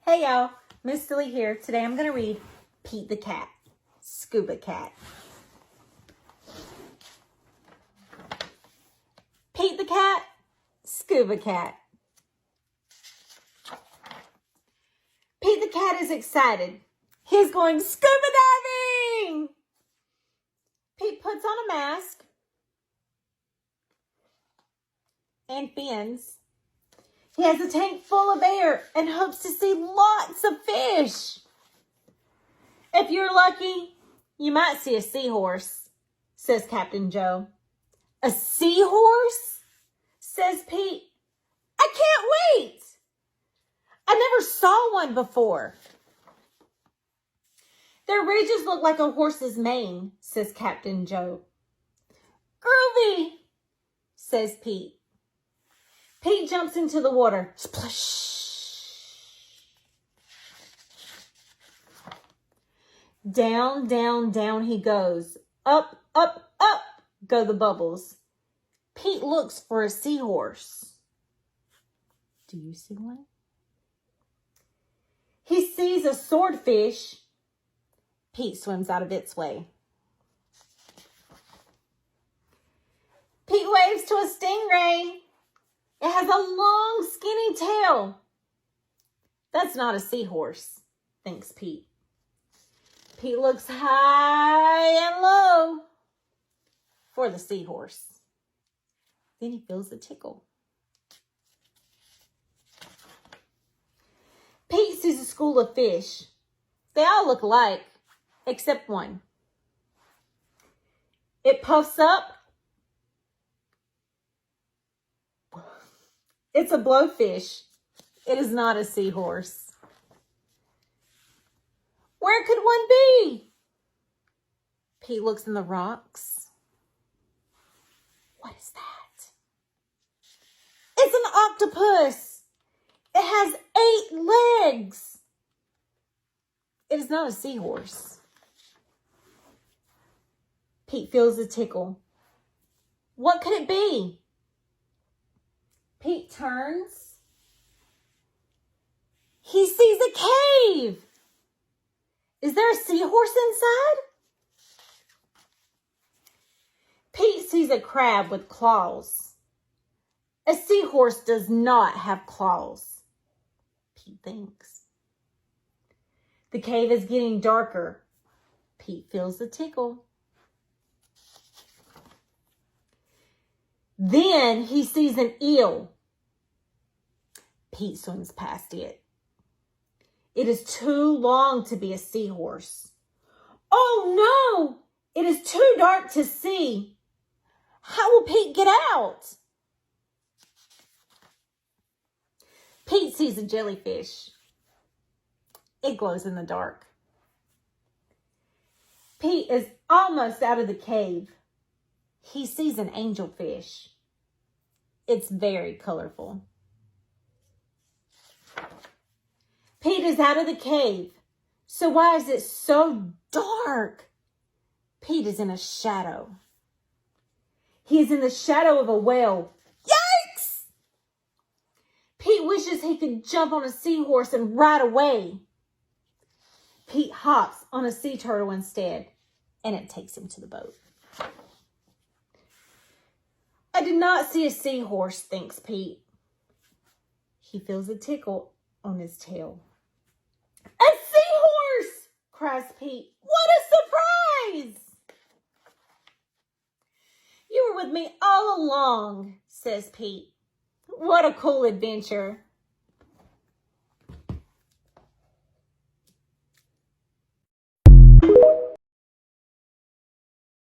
Hey y'all, Miss Silly here. Today I'm going to read Pete the Cat, Scuba-Cat. Pete the Cat, Scuba-Cat. Pete the Cat is excited. He's going scuba diving! Pete puts on a mask and fins. He has a tank full of air and hopes to see lots of fish. If you're lucky, you might see a seahorse, says Captain Joe. A seahorse? Says Pete. I can't wait. I never saw one before. Their ridges look like a horse's mane, says Captain Joe. Groovy, says Pete. Pete jumps into the water. Splash. Down, down, down he goes. Up, up, up go the bubbles. Pete looks for a seahorse. Do you see one? He sees a swordfish. Pete swims out of its way. Pete waves to a stingray. It has a long, skinny tail. That's not a seahorse, thinks Pete. Pete looks high and low for the seahorse. Then he feels a tickle. Pete sees a school of fish. They all look alike, except one. It puffs up. It's a blowfish. It is not a seahorse. Where could one be? Pete looks in the rocks. What is that? It's an octopus. It has 8 legs. It is not a seahorse. Pete feels a tickle. What could it be? Pete turns. He sees a cave. Is there a seahorse inside? Pete sees a crab with claws. A seahorse does not have claws, Pete thinks. The cave is getting darker. Pete feels the tickle. Then he sees an eel. Pete swims past it. It is too long to be a seahorse. Oh no! It is too dark to see. How will Pete get out? Pete sees a jellyfish. It glows in the dark. Pete is almost out of the cave. He sees an angelfish. It's very colorful. Pete is out of the cave. So why is it so dark? Pete is in a shadow. He is in the shadow of a whale. Yikes! Pete wishes he could jump on a seahorse and ride away. Pete hops on a sea turtle instead, and it takes him to the boat. I did not see a seahorse, thinks Pete. He feels a tickle on his tail. A seahorse! Cries Pete. What a surprise! You were with me all along, says Pete. What a cool adventure.